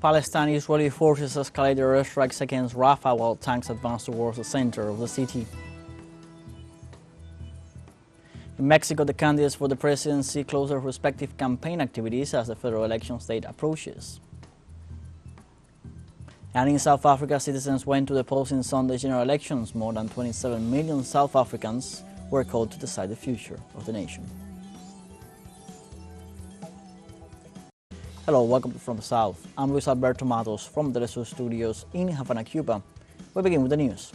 Palestine-Israeli forces escalate their airstrikes against Rafah while tanks advance towards the center of the city. In Mexico, the candidates for the presidency close their respective campaign activities as the federal election date approaches. And in South Africa, citizens went to the polls in Sunday's general elections. More than 27 million South Africans were called to decide the future of the nation. Hello, welcome to From the South. I'm Luis Alberto Matos from the teleSUR studios in Havana, Cuba. We begin with the news.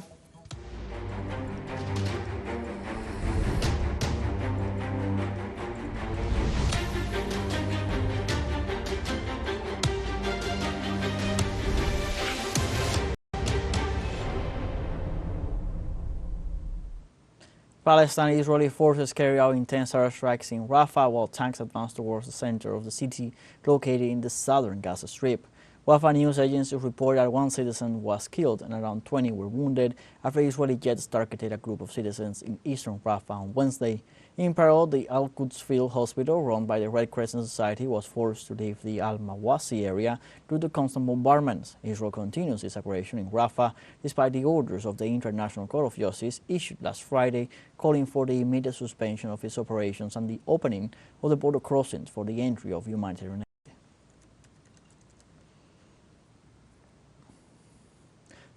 Palestine-Israeli forces carry out intense airstrikes in Rafah while tanks advance towards the center of the city located in the southern Gaza Strip. Rafah news agencies report that one citizen was killed and around 20 were wounded after Israeli jets targeted a group of citizens in eastern Rafah on Wednesday. In parallel, the Al-Quds Field Hospital, run by the Red Crescent Society, was forced to leave the Al-Mawasi area due to constant bombardments. Israel continues its aggression in Rafah despite the orders of the International Court of Justice issued last Friday, calling for the immediate suspension of its operations and the opening of the border crossings for the entry of humanitarian aid.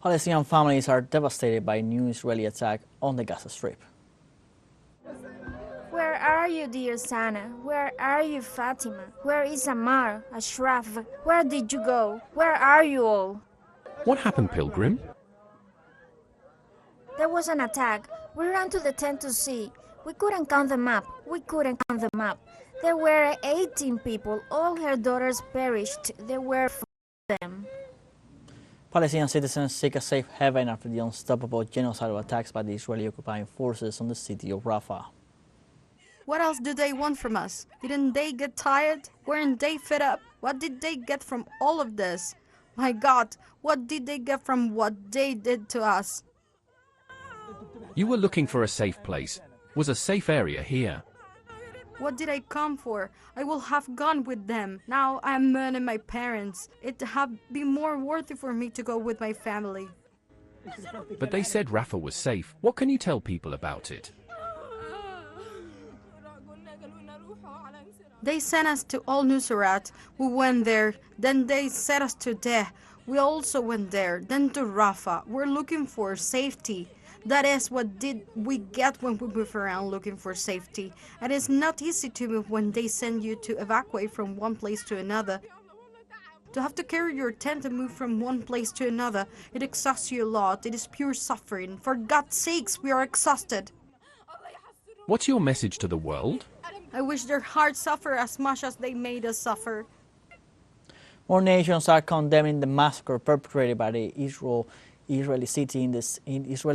Palestinian families are devastated by a new Israeli attack on the Gaza Strip. Where are you, dear Sana? Where are you, Fatima? Where is Ammar, Ashraf? Where did you go? Where are you all? What happened, Pilgrim? There was an attack. We ran to the tent to see. We couldn't count them up. There were 18 people. All her daughters perished. There were 4 of them. Palestinian citizens seek a safe haven after the unstoppable genocidal attacks by the Israeli occupying forces on the city of Rafah. What else do they want from us? Didn't they get tired? Weren't they fed up? What did they get from all of this? My God, what did they get from what they did to us? You were looking for a safe place. Was a safe area here? What did I come for? I will have gone with them. Now I am mourning my parents. It have been more worthy for me to go with my family. But they said Rafah was safe. What can you tell people about it? They sent us to Al-Nusrat. We went there. Then they sent us to Deh. We also went there. Then to Rafah. We're looking for safety. That is what did we get when we move around looking for safety. And it's not easy to move when they send you to evacuate from one place to another. To have to carry your tent and move from one place to another, it exhausts you a lot. It is pure suffering. For God's sakes, we are exhausted. What's your message to the world? I wish their hearts suffer as much as they made us suffer. More nations are condemning the massacre perpetrated by the Israeli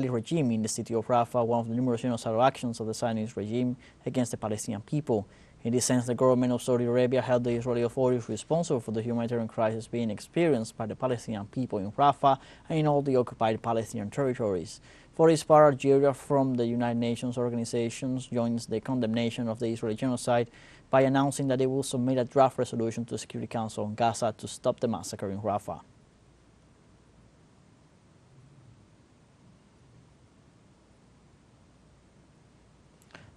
regime in the city of Rafah, one of the numerous genocidal actions of the Zionist regime against the Palestinian people. In this sense, the government of Saudi Arabia held the Israeli authorities responsible for the humanitarian crisis being experienced by the Palestinian people in Rafah and in all the occupied Palestinian territories. For its part, Algeria, from the United Nations organizations, joins the condemnation of the Israeli genocide by announcing that it will submit a draft resolution to the Security Council on Gaza to stop the massacre in Rafah.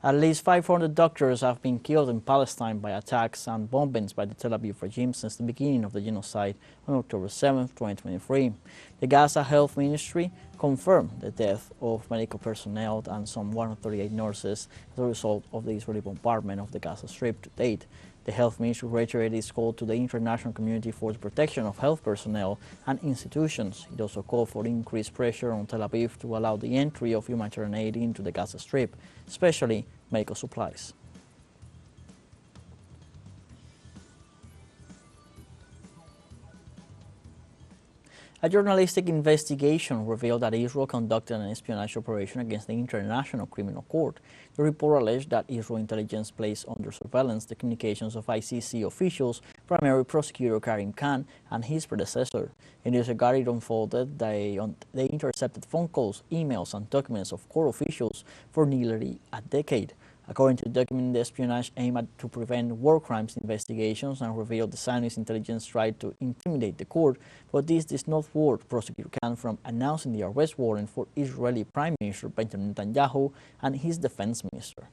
At least 500 doctors have been killed in Palestine by attacks and bombings by the Tel Aviv regime since the beginning of the genocide on October 7, 2023. The Gaza Health Ministry confirmed the death of medical personnel and some 138 nurses as a result of the Israeli bombardment of the Gaza Strip to date. The Health Ministry reiterated its call to the international community for the protection of health personnel and institutions. It also called for increased pressure on Tel Aviv to allow the entry of humanitarian aid into the Gaza Strip, especially medical supplies. A journalistic investigation revealed that Israel conducted an espionage operation against the International Criminal Court. The report alleged that Israel intelligence placed under surveillance the communications of ICC officials, primary prosecutor Karim Khan and his predecessor. In this regard, it unfolded they intercepted phone calls, emails and documents of court officials for nearly a decade. According to the document, the espionage aimed to prevent war crimes investigations and revealed the Zionist intelligence tried to intimidate the court, but this did not thwart Prosecutor Khan from announcing the arrest warrant for Israeli Prime Minister Benjamin Netanyahu and his defense minister.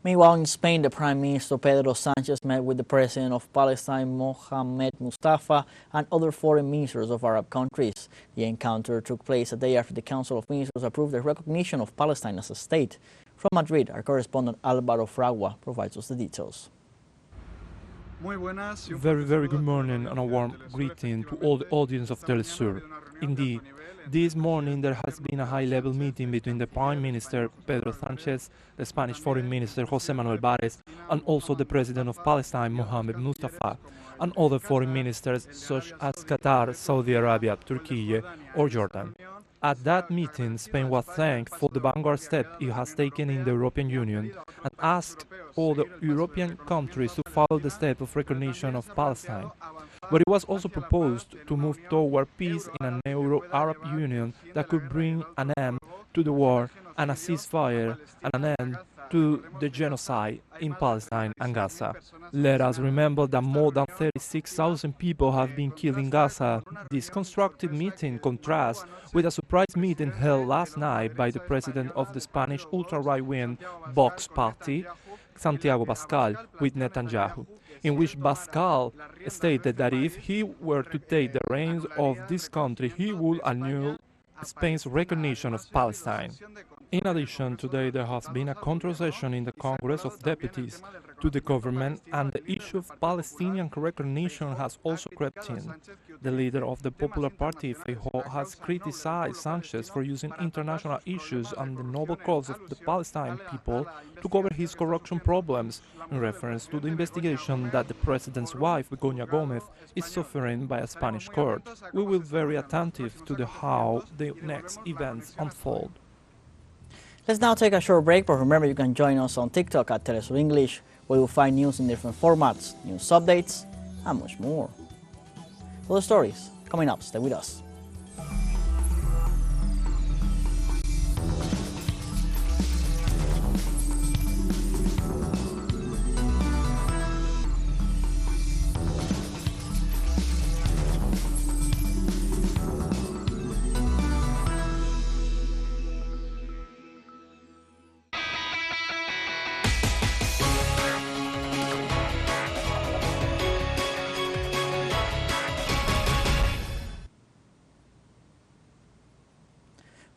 Meanwhile, in Spain, the Prime Minister Pedro Sánchez met with the President of Palestine, Mohammed Mustafa, and other foreign ministers of Arab countries. The encounter took place a day after the Council of Ministers approved the recognition of Palestine as a state. From Madrid, our correspondent Álvaro Fragua provides us the details. Very good morning and a warm greeting to all the audience of teleSUR. Indeed, this morning there has been a high-level meeting between the Prime Minister Pedro Sánchez, the Spanish Foreign Minister José Manuel Bárez, and also the President of Palestine Mohammed Mustafa, and other foreign ministers such as Qatar, Saudi Arabia, Turkey or Jordan. At that meeting, Spain was thanked for the vanguard step it has taken in the European Union and asked all the European countries to follow the step of recognition of Palestine. But it was also proposed to move toward peace in an Euro-Arab Union that could bring an end to the war and a ceasefire and an end to the genocide in Palestine and Gaza. Let us remember that more than 36,000 people have been killed in Gaza. This constructive meeting contrasts with a surprise meeting held last night by the president of the Spanish ultra-right-wing Vox party, Santiago Pascal, with Netanyahu, in which Pascal stated that if he were to take the reins of this country, he would annul Spain's recognition of Palestine. In addition, today there has been a counter session in the Congress of Deputies to the government, and the issue of Palestinian recognition has also crept in. The leader of the Popular Party, Feijóo, has criticized Sánchez for using international issues and the noble cause of the Palestinian people to cover his corruption problems, in reference to the investigation that the president's wife, Begoña Gómez, is suffering by a Spanish court. We will be very attentive to how the next events unfold. Let's now take a short break, but remember you can join us on TikTok at teleSUR English, where you'll find news in different formats, news updates, and much more. Other stories coming up. Stay with us.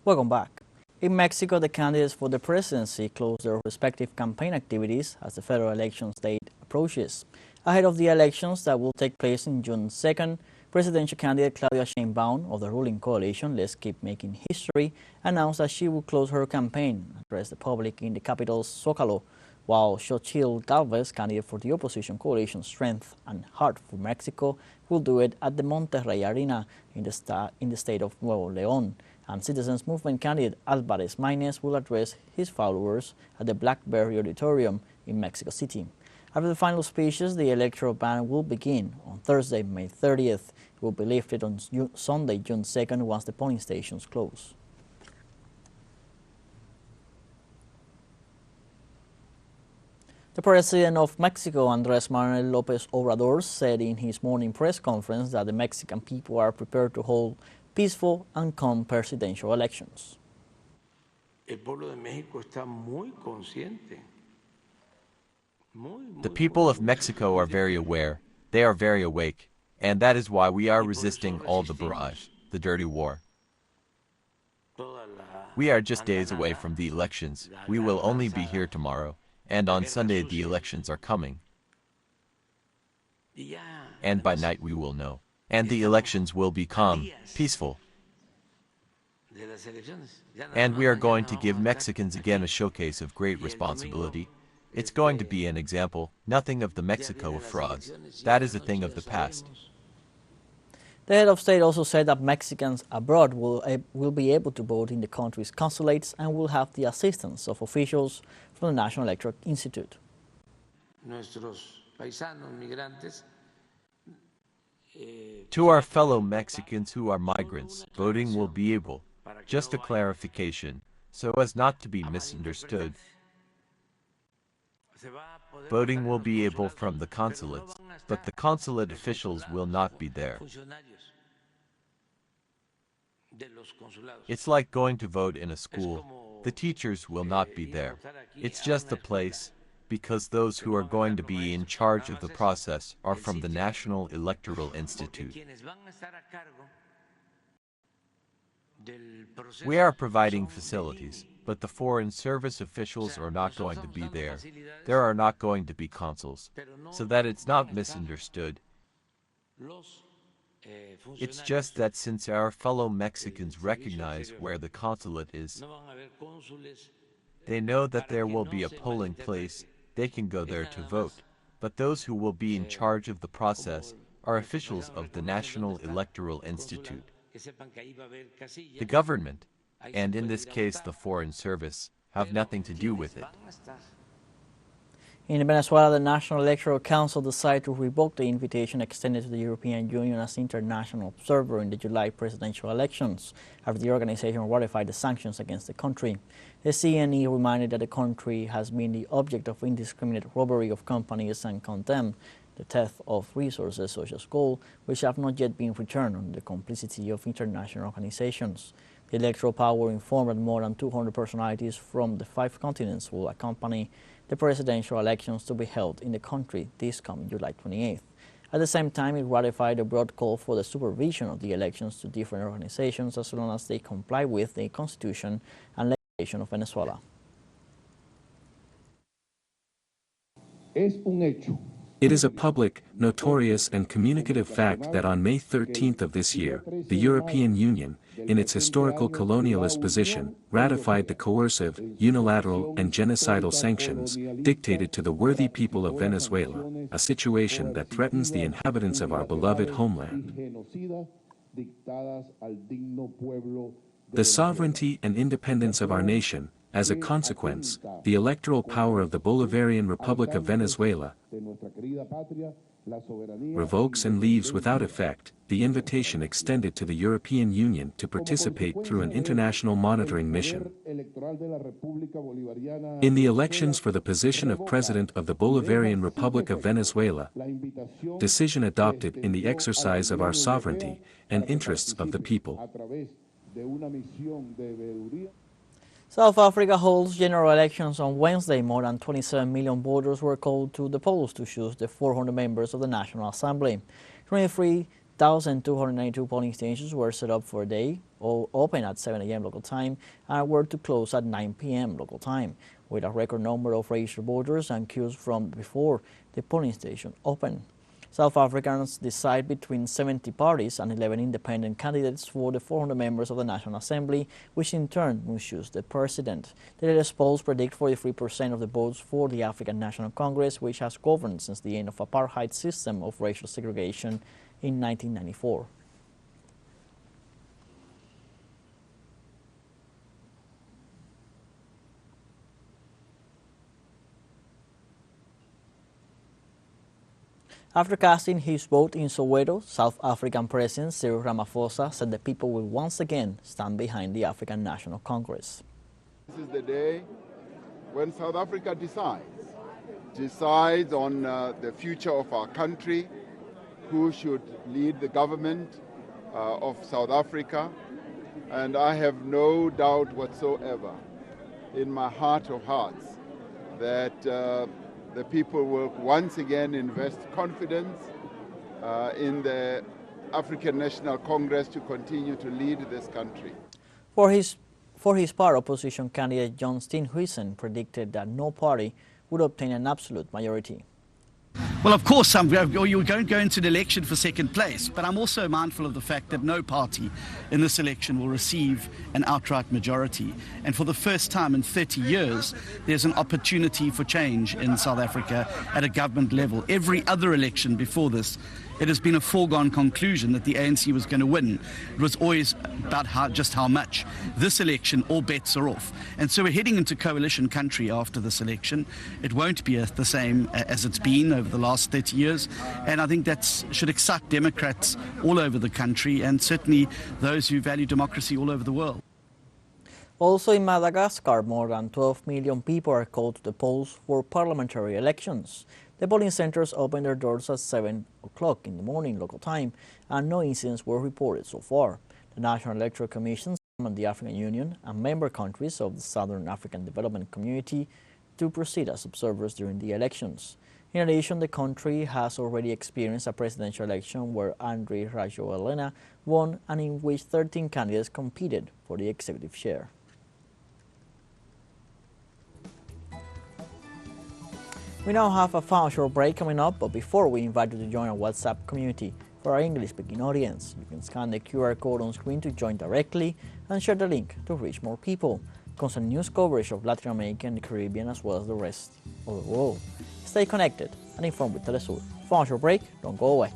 Welcome back. In Mexico, the candidates for the presidency close their respective campaign activities as the federal elections date approaches. Ahead of the elections that will take place on June 2nd, presidential candidate Claudia Sheinbaum of the ruling coalition, Let's Keep Making History, announced that she will close her campaign and address the public in the capital's Zócalo, while Xochitl Gálvez, candidate for the opposition coalition Strength and Heart for Mexico, will do it at the Monterrey Arena in the state of Nuevo León. And Citizens Movement candidate Álvarez Maínez will address his followers at the Blackberry Auditorium in Mexico City. After the final speeches, the electoral ban will begin on Thursday, May 30th. It will be lifted on Sunday, June 2nd, once the polling stations close. The President of Mexico, Andrés Manuel López Obrador, said in his morning press conference that the Mexican people are prepared to hold peaceful and calm presidential elections. The people of Mexico are very aware, they are very awake, and that is why we are resisting all the barrage, the dirty war. We are just days away from the elections. We will only be here tomorrow, and on Sunday the elections are coming. And by night we will know. And the elections will be calm, peaceful. And we are going to give Mexicans again a showcase of great responsibility. It's going to be an example, nothing of the Mexico of frauds. That is a thing of the past. The head of state also said that Mexicans abroad will be able to vote in the country's consulates and will have the assistance of officials from the National Electoral Institute. To our fellow Mexicans who are migrants, voting will be able Just a clarification, so as not to be misunderstood. Voting will be able from the consulates, but the consulate officials will not be there. It's like going to vote in a school. The teachers will not be there. It's just the place, because those who are going to be in charge of the process are from the National Electoral Institute. We are providing facilities, but the foreign service officials are not going to be there. There are not going to be consuls, so that it's not misunderstood. It's just that since our fellow Mexicans recognize where the consulate is, they know that there will be a polling place, they can go there to vote. But those who will be in charge of the process are officials of the National Electoral Institute. The government, and in this case the Foreign Service, have nothing to do with it. In Venezuela, the National Electoral Council decided to revoke the invitation extended to the European Union as international observer in the July presidential elections, after the organization ratified the sanctions against the country. The CNE reminded that the country has been the object of indiscriminate robbery of companies and condemned the theft of resources such as gold, which have not yet been returned under the complicity of international organizations. The electoral power informed that more than 200 personalities from the 5 continents will accompany the presidential elections to be held in the country this coming July 28th. At the same time, it ratified a broad call for the supervision of the elections to different organizations as long as they comply with the Constitution and legislation of Venezuela. It is a public, notorious and communicative fact that on May 13th of this year, the European Union, in its historical colonialist position, ratified the coercive, unilateral and genocidal sanctions dictated to the worthy people of Venezuela, a situation that threatens the inhabitants of our beloved homeland. The sovereignty and independence of our nation, as a consequence, the electoral power of the Bolivarian Republic of Venezuela revokes and leaves without effect the invitation extended to the European Union to participate through an international monitoring mission in the elections for the position of President of the Bolivarian Republic of Venezuela, decision adopted in the exercise of our sovereignty and interests of the people. South Africa holds general elections on Wednesday. More than 27 million voters were called to the polls to choose the 400 members of the National Assembly. 23,292 polling stations were set up for a day, all open at 7 a.m. local time, and were to close at 9 p.m. local time, with a record number of registered voters and queues from before the polling station opened. South Africans decide between 70 parties and 11 independent candidates for the 400 members of the National Assembly, which in turn will choose the president. The latest polls predict 43% of the votes for the African National Congress, which has governed since the end of apartheid system of racial segregation in 1994. After casting his vote in Soweto, South African President Cyril Ramaphosa said the people will once again stand behind the African National Congress. This is the day when South Africa decides on the future of our country, who should lead the government of South Africa. And I have no doubt whatsoever in my heart of hearts that the people will once again invest confidence in the African National Congress to continue to lead this country. For his part, opposition candidate John Steenhuisen predicted that no party would obtain an absolute majority. Well, of course, you're going to go into an election for second place, but I'm also mindful of the fact that no party in this election will receive an outright majority. And for the first time in 30 years, there's an opportunity for change in South Africa at a government level. Every other election before this, it has been a foregone conclusion that the ANC was going to win. It was always about just how much. This election, all bets are off. And so we're heading into coalition country after this election. It won't be the same as it's been over the last 30 years. And I think that should excite Democrats all over the country and certainly those who value democracy all over the world. Also in Madagascar, more than 12 million people are called to the polls for parliamentary elections. The polling centers opened their doors at 7 o'clock in the morning local time, and no incidents were reported so far. The National Electoral Commission summoned the African Union and member countries of the Southern African Development Community to proceed as observers during the elections. In addition, the country has already experienced a presidential election where Andry Rajoelina won and in which 13 candidates competed for the executive chair. We now have a fun short break coming up, but before we invite you to join our WhatsApp community for our English-speaking audience. You can scan the QR code on screen to join directly and share the link to reach more people. Constant news coverage of Latin America and the Caribbean as well as the rest of the world. Stay connected and informed with teleSUR. Fun short break, don't go away.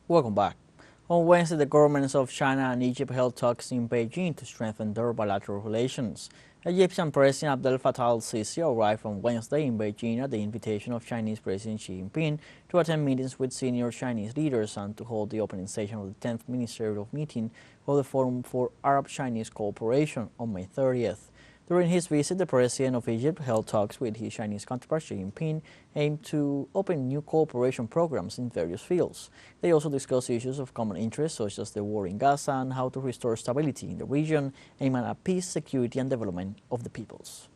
Welcome back. On Wednesday, the governments of China and Egypt held talks in Beijing to strengthen their bilateral relations. Egyptian President Abdel Fattah al-Sisi arrived on Wednesday in Beijing at the invitation of Chinese President Xi Jinping to attend meetings with senior Chinese leaders and to hold the opening session of the 10th Ministerial Meeting of the Forum for Arab-Chinese Cooperation on May 30th. During his visit, the President of Egypt held talks with his Chinese counterpart Xi Jinping aimed to open new cooperation programs in various fields. They also discussed issues of common interest such as the war in Gaza and how to restore stability in the region, aiming at peace, security and development of the peoples.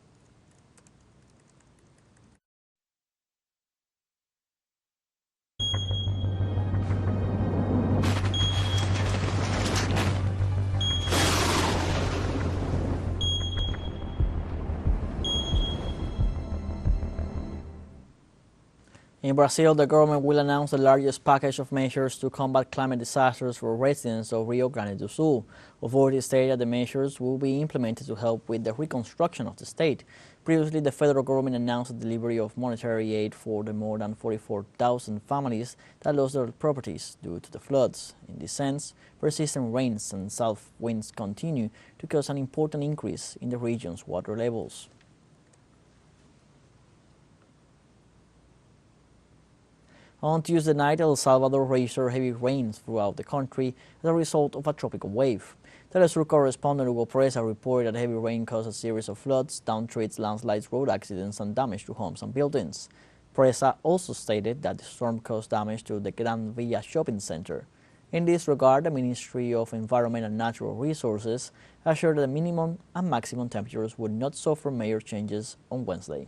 In Brazil, the government will announce the largest package of measures to combat climate disasters for residents of Rio Grande do Sul. Authorities state that the measures will be implemented to help with the reconstruction of the state. Previously, the federal government announced the delivery of monetary aid for the more than 44,000 families that lost their properties due to the floods. In this sense, persistent rains and south winds continue to cause an important increase in the region's water levels. On Tuesday night, El Salvador registered heavy rains throughout the country as a result of a tropical wave. teleSUR correspondent Hugo Presa reported that heavy rain caused a series of floods, downed streets, landslides, road accidents, and damage to homes and buildings. Presa also stated that the storm caused damage to the Gran Villa shopping center. In this regard, the Ministry of Environment and Natural Resources assured that the minimum and maximum temperatures would not suffer major changes on Wednesday.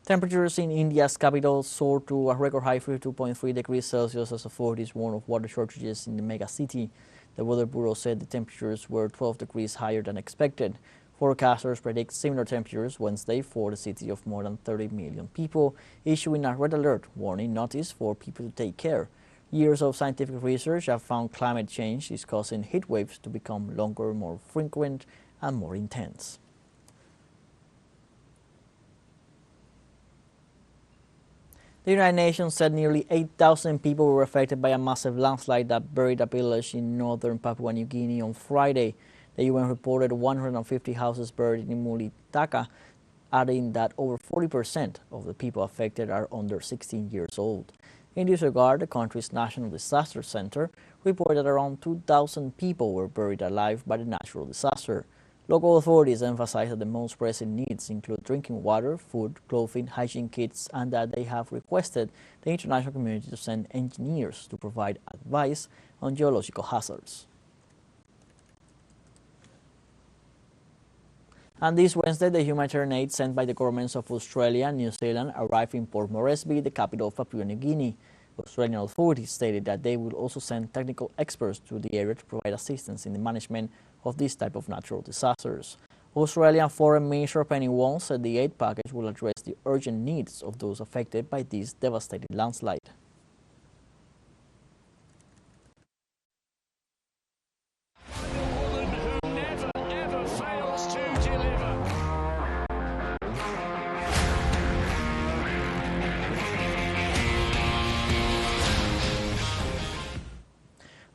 Temperatures in India's capital soared to a record high 52.3 degrees Celsius as authorities warned of water shortages in the mega-city. The Weather Bureau said the temperatures were 12 degrees higher than expected. Forecasters predict similar temperatures Wednesday for the city of more than 30 million people, issuing a red alert warning notice for people to take care. Years of scientific research have found climate change is causing heat waves to become longer, more frequent, and more intense. The United Nations said nearly 8,000 people were affected by a massive landslide that buried a village in northern Papua New Guinea on Friday. The UN reported 150 houses buried in Mulitaka, adding that over 40% of the people affected are under 16 years old. In this regard, the country's National Disaster Center reported that around 2,000 people were buried alive by the natural disaster. Local authorities emphasize that the most pressing needs include drinking water, food, clothing, hygiene kits, and that they have requested the international community to send engineers to provide advice on geological hazards. And this Wednesday, the humanitarian aid sent by the governments of Australia and New Zealand arrived in Port Moresby, the capital of Papua New Guinea. Australian authorities stated that they will also send technical experts to the area to provide assistance in the management of this type of natural disasters. Australian Foreign Minister Penny Wong said the aid package will address the urgent needs of those affected by this devastating landslide.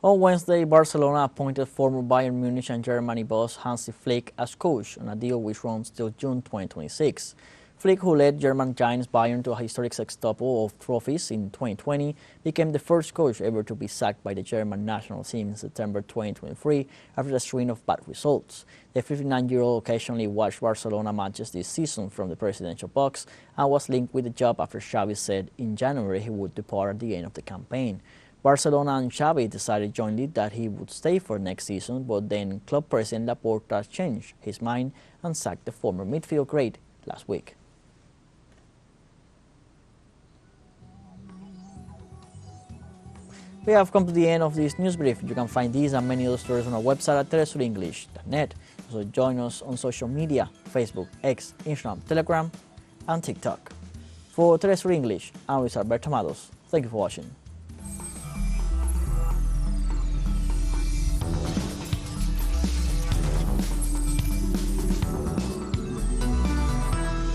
On Wednesday, Barcelona appointed former Bayern Munich and Germany boss Hansi Flick as coach on a deal which runs till June 2026. Flick, who led German giants Bayern to a historic sextuple of trophies in 2020, became the first coach ever to be sacked by the German national team in September 2023 after a string of bad results. The 59-year-old occasionally watched Barcelona matches this season from the presidential box and was linked with the job after Xavi said in January he would depart at the end of the campaign. Barcelona and Xavi decided jointly that he would stay for next season, but then club president Laporta changed his mind and sacked the former midfield great last week. We have come to the end of this news brief. You can find these and many other stories on our website at telesurenglish.net. Also join us on social media, Facebook, X, Instagram, Telegram, and TikTok. For Telesur English, I'm Luis Alberto Amados. Thank you for watching.